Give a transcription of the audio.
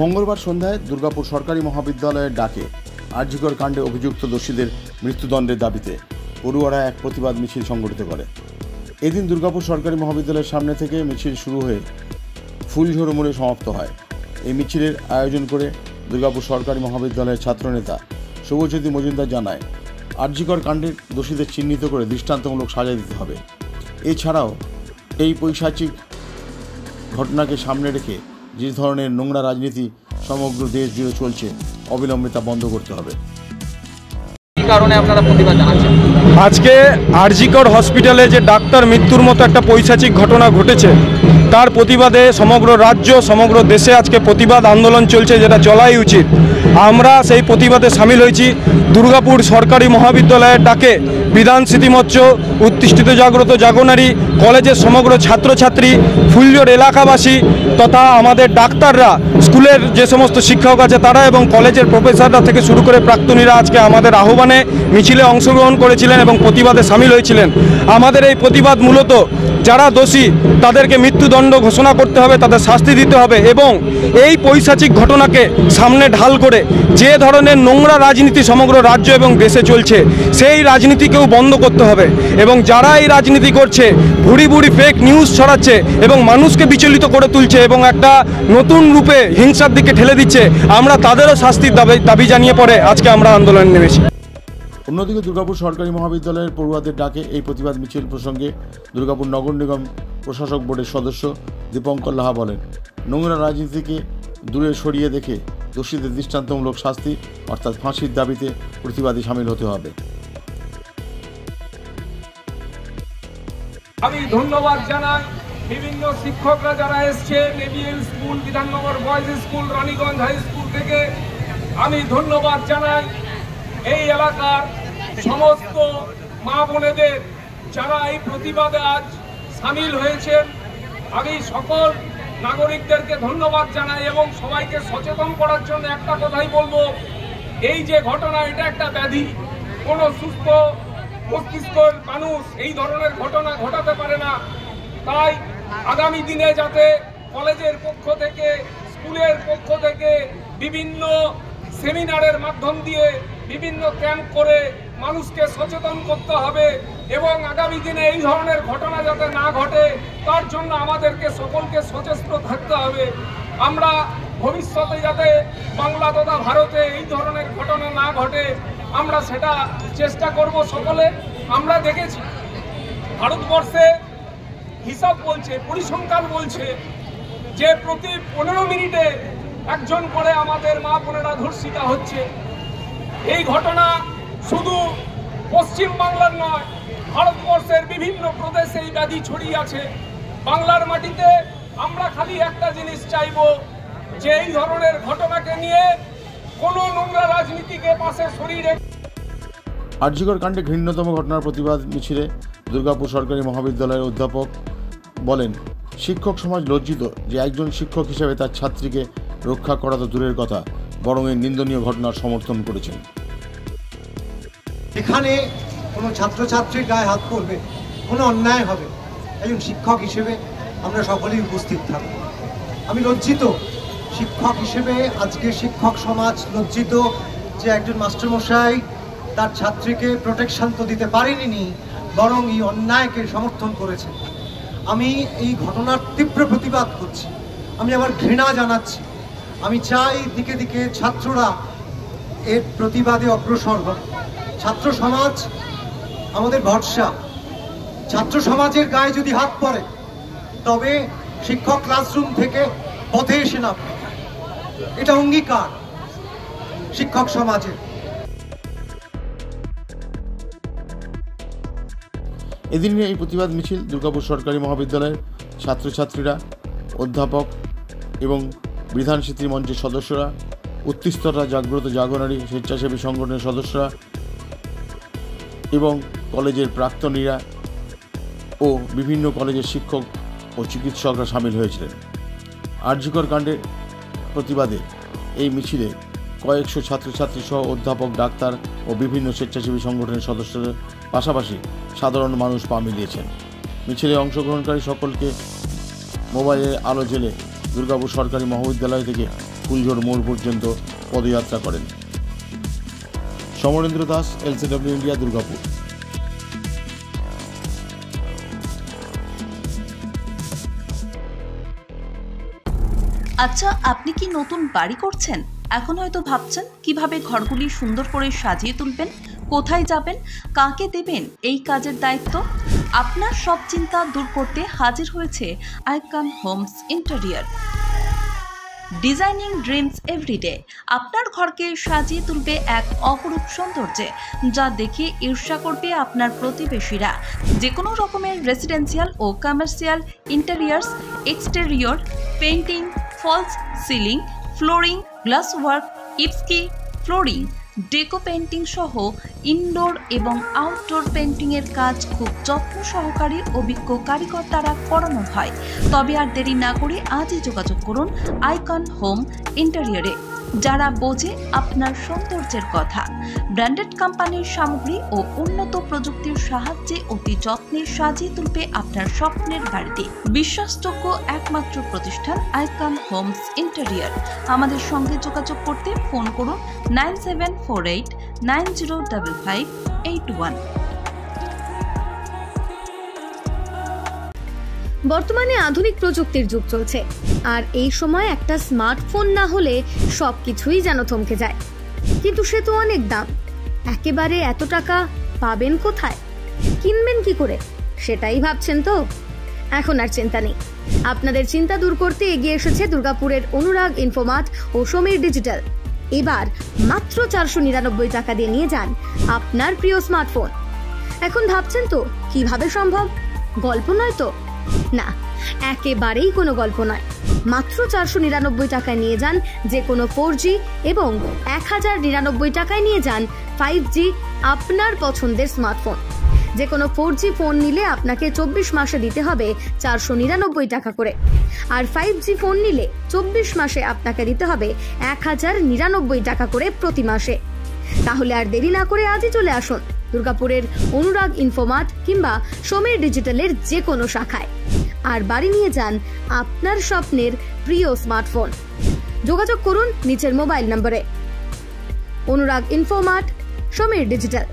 মঙ্গলবার সন্ধ্যায় দুর্গাপুর সরকারি মহাবিদ্যালয়ের ডাকে আরজিকর কাণ্ডে অভিযুক্ত দোষীদের মৃত্যুদণ্ডের দাবিতে পড়ুয়ারা এক প্রতিবাদ মিছিল সংগঠিত করে। এদিন দুর্গাপুর সরকারি মহাবিদ্যালয়ের সামনে থেকে মিছিল শুরু হয়ে ফুলঝোর মোড়ে সমাপ্ত হয়। এই মিছিলের আয়োজন করে দুর্গাপুর সরকারি মহাবিদ্যালয়ের ছাত্রনেতা শুভজ্যোতি মজুমদার জানায়, আরজিকর কাণ্ডের দোষীদের চিহ্নিত করে দৃষ্টান্তমূলক সাজা দিতে হবে। এছাড়াও এই পৈশাচিক ঘটনাকে সামনে রেখে যে ধরনের নোংরা রাজনীতি সমগ্র দেশ জুড়ে চলছে, অবিলম্বে তা বন্ধ করতে হবে। কারণে আপনারা প্রতিবাদ জানাচ্ছেন? আজকে আরজিকর হসপিটালে যে ডাক্তার মৃত্যুর মতো একটা পৈশাচিক ঘটনা ঘটেছে, তার প্রতিবাদে সমগ্র রাজ্য সমগ্র দেশে আজকে প্রতিবাদ আন্দোলন চলছে, যেটা চলাই উচিত। আমরা সেই প্রতিবাদে সামিল হয়েছি। দুর্গাপুর সরকারি মহাবিদ্যালয়ের ডাকে বিধান স্মৃতিমঞ্চ, উত্তিষ্ঠিত জাগ্রত জাগনারী কলেজের সমগ্র ছাত্রছাত্রী, ফুলঝোর এলাকাবাসী তথা আমাদের ডাক্তাররা, স্কুলের যে সমস্ত শিক্ষক আছে তারা এবং কলেজের প্রফেসররা থেকে শুরু করে প্রাক্তনীরা আজকে আমাদের আহ্বানে মিছিলে অংশগ্রহণ করেছিলেন এবং প্রতিবাদে সামিল হয়েছিলেন। আমাদের এই প্রতিবাদ মূলত যারা দোষী তাদেরকে মৃত্যুদণ্ড ঘোষণা করতে হবে, তাদের শাস্তি দিতে হবে এবং এই পৈশাচিক ঘটনাকে সামনে ঢাল করে যে ধরনের নোংরা রাজনীতি সমগ্র রাজ্য এবং দেশে চলছে, সেই রাজনীতিকেও বন্ধ করতে হবে এবং যারা এই রাজনীতি করছে, ভুড়ি ভুড়ি ফেক নিউজ ছড়াচ্ছে এবং মানুষকে বিচলিত করে তুলছে এবং একটা নতুন রূপে হিংসার দিকে ঠেলে দিচ্ছে, আমরা তাদেরও শাস্তির দাবি জানিয়ে পরে আজকে আমরা আন্দোলনে নেমেছি। অন্যদিকে দুর্গাপুর সরকারি মহাবিদ্যালয়ের পড়ুয়াদের ডাকে এই প্রতিবাদ মিছিল প্রসঙ্গে দুর্গাপুর নগর নিগম প্রশাসক বোর্ডের সদস্য দীপঙ্কর লাহা বলেন, নোংরা রাজনীতিকে দূরে সরিয়ে দেখে দোষীদের দৃষ্টান্তমূলক শাস্তি অর্থাৎ ফাঁসির দাবিতে প্রতিবাদে সামিল হতে হবে। আমি ধন্যবাদ জানাই বিভিন্ন শিক্ষকরা যারা এসছে, নেভিএল school, Bidhannagar boys school, Raniganj high school থেকে আমি ধন্যবাদ জানাই এই এলাকার সমস্ত মা বোনেদের যারা এই প্রতিবাদে আজ সামিল হয়েছেন। আমি সকল নাগরিকদেরকে ধন্যবাদ জানাই এবং সবাইকে সচেতন করার জন্য একটা কথাই বলবো, এই যে ঘটনা এটা একটা ব্যাধি। কোনো সুস্থ মস্তিষ্কের মানুষ এই ধরনের ঘটনা ঘটাতে পারে না। তাই আগামী দিনে যাতে কলেজের পক্ষ থেকে, স্কুলের পক্ষ থেকে বিভিন্ন সেমিনারের মাধ্যম দিয়ে বিভিন্ন ক্যাম্প করে মানুষকে সচেতন করতে হবে এবং আগামী দিনে এই ধরনের ঘটনা যাতে না ঘটে তার জন্য আমাদেরকে সকলকে সচেষ্ট থাকতে হবে। আমরা ভবিষ্যতে যাতে বাংলা তথা ভারতে এই ধরনের ঘটনা না ঘটে আমরা সেটা চেষ্টা করব সকলে। আমরা দেখেছি ভারতবর্ষে হিসাব বলছে, পরিসংখ্যান বলছে যে প্রতি 15 মিনিটে একজন করে আমাদের মা বোনেরা ধর্ষিতা হচ্ছে। এই ঘটনা শুধু পশ্চিম বাংলার নয়, ভারতবর্ষের বিভিন্ন প্রদেশে এই ব্যাধি ছড়িয়ে আছে। বাংলার মাটিতে আমরা খালি একটা জিনিস চাইব যে এই ধরনের ঘটনাকে নিয়ে কোনো নোংরা রাজনীতিকে পাশে সরিয়ে রেখে। আরজিকর কাণ্ডে ঘৃণ্যতম ঘটনার প্রতিবাদ মিছিলে দুর্গাপুর সরকারি মহাবিদ্যালয়ের অধ্যাপক বলেন, শিক্ষক সমাজ লজ্জিত যে একজন শিক্ষক হিসেবে তার ছাত্রীকে রক্ষা করা তো দূরের কথা, বরং এই নিন্দনীয় ঘটনার সমর্থন করেছেন। এখানে কোনো ছাত্রছাত্রীর গায়ে হাত পড়বে, কোনো অন্যায় হবে, একজন শিক্ষক হিসেবে আমরা সকলেই উপস্থিত থাকব। আমি লজ্জিত শিক্ষক হিসেবে, আজকে শিক্ষক সমাজ লজ্জিত যে একজন মাস্টারমশাই তার ছাত্রীকে প্রোটেকশন তো দিতে পারেনি, বরং এই অন্যায়কে সমর্থন করেছে। আমি এই ঘটনার তীব্র প্রতিবাদ করছি, আমি আমার ঘৃণা জানাচ্ছি। আমি চাই দিকে দিকে ছাত্ররা এর প্রতিবাদে অগ্রসর হোক। ছাত্র সমাজ আমাদের ভরসা। ছাত্র সমাজের গায়ে যদি হাত পড়ে তবে শিক্ষক ক্লাসরুম থেকে পথে এসে নামবে, এটা অঙ্গীকার শিক্ষক সমাজের। এদিন এই প্রতিবাদ মিছিল দুর্গাপুর সরকারি মহাবিদ্যালয়ের ছাত্রছাত্রীরা, অধ্যাপক এবং বিধান স্মৃতি মঞ্চের সদস্যরা, উত্তিষ্ঠতা জাগ্রত জাগনারী স্বেচ্ছাসেবী সংগঠনের সদস্যরা এবং কলেজের প্রাক্তনীরা ও বিভিন্ন কলেজের শিক্ষক ও চিকিৎসকরা সামিল হয়েছিলেন। আরজিকর কাণ্ডের প্রতিবাদে এই মিছিলে কয়েকশো ছাত্রছাত্রী সহ অধ্যাপক, ডাক্তার ও বিভিন্ন স্বেচ্ছাসেবী সংগঠনের সদস্যরা পাশাপাশি সাধারণ মানুষ পা মিলিয়েছেন। মিছিলে অংশগ্রহণকারী সকলকে মোবাইলের আলো জ্বেলে দুর্গাপুর সরকারি মহাবিদ্যালয় থেকে ফুলঝোড় মোড় পর্যন্ত পদযাত্রা করেন। Samarendra Das, LCW India, Durgapur. আচ্ছা, আপনি কি নতুন বাড়ি করছেন? এখন হয়তো ভাবছেন কিভাবে ঘরগুলি সুন্দর করে সাজিয়ে তুলবেন, কোথায় যাবেন, কাকে দেবেন এই কাজের দায়িত্ব। আপনার সব চিন্তা দূর করতে হাজির হয়েছে icon homes interior. Designing dreams everyday আপনার ঘরকে সাজিয়ে তুলবে এক অপরূপ সৌন্দর্যে, যা দেখে ঈর্ষা করবে আপনার প্রতিবেশীরা। যে কোনো রকমের রেসিডেন্সিয়াল ও commercial interiors, exterior, painting, false ceiling, flooring, glass work, ইপস্কি ফ্লোরিং, ডেকো পেইন্টিং সহ ইনডোর এবং আউটডোর পেইন্টিংয়ের কাজ খুব যত্ন সহকারে অভিজ্ঞ কারিগর দ্বারা করানো হয়। তবে আর দেরি না করে আজই যোগাযোগ করুন আইকন হোম ইন্টেরিয়রে, যারা বোঝে আপনার সৌন্দর্যের কথা। ব্র্যান্ডেড কোম্পানির সামগ্রী ও উন্নত প্রযুক্তির সাহায্যে অতি যত্নে সাজিয়ে তুলবে আপনার স্বপ্নের বাড়িতে। বিশ্বাসযোগ্য একমাত্র প্রতিষ্ঠান আইকন হোমস ইন্টেরিয়র। আমাদের সঙ্গে যোগাযোগ করতে ফোন করুন 9748905581। বর্তমানে আধুনিক প্রযুক্তির যুগ চলছে, আর এই সময় একটা স্মার্টফোন না হলে সবকিছুই যেন থমকে যায়। কিন্তু সে তো অনেক দাম, একেবারে এত টাকা পাবেন কোথায়, কিনবেন কি করে, সেটাই ভাবছেন তো? এখন আর চিন্তা নেই। আপনাদের চিন্তা দূর করতে এগিয়ে এসেছে দুর্গাপুরের অনুরাগ ইনফোমার্ট ও সমীর ডিজিটাল। এবার মাত্র 499 টাকা দিয়ে নিয়ে যান আপনার প্রিয় স্মার্টফোন। এখন ভাবছেন তো কিভাবে সম্ভব? গল্প নয় তো? না, একেবারেই কোনো গল্প নয়। মাত্র 499 টাকায় নিয়ে যান যে কোনো 4G এবং 1099 টাকায় নিয়ে যান 5G আপনার পছন্দের স্মার্টফোন। যে কোনো 4G ফোন নিলে আপনাকে 24 মাসে দিতে হবে 499 টাকা করে, আর 5G ফোন নিলে 24 মাসে আপনাকে দিতে হবে 1099 টাকা করে প্রতি মাসে। তাহলে আর দেরি না করে আজই চলে আসুন দুর্গাপুরের অনুরাগ ইনফোমার্ট কিংবা সমীর ডিজিটালের যে কোনো শাখায়, আর বাড়ি নিয়ে যান আপনার স্বপ্নের প্রিয় স্মার্টফোন। যোগাযোগ করুন নিচের মোবাইল নম্বরে। অনুরাগ ইনফোমার্ট, সমীর ডিজিটাল।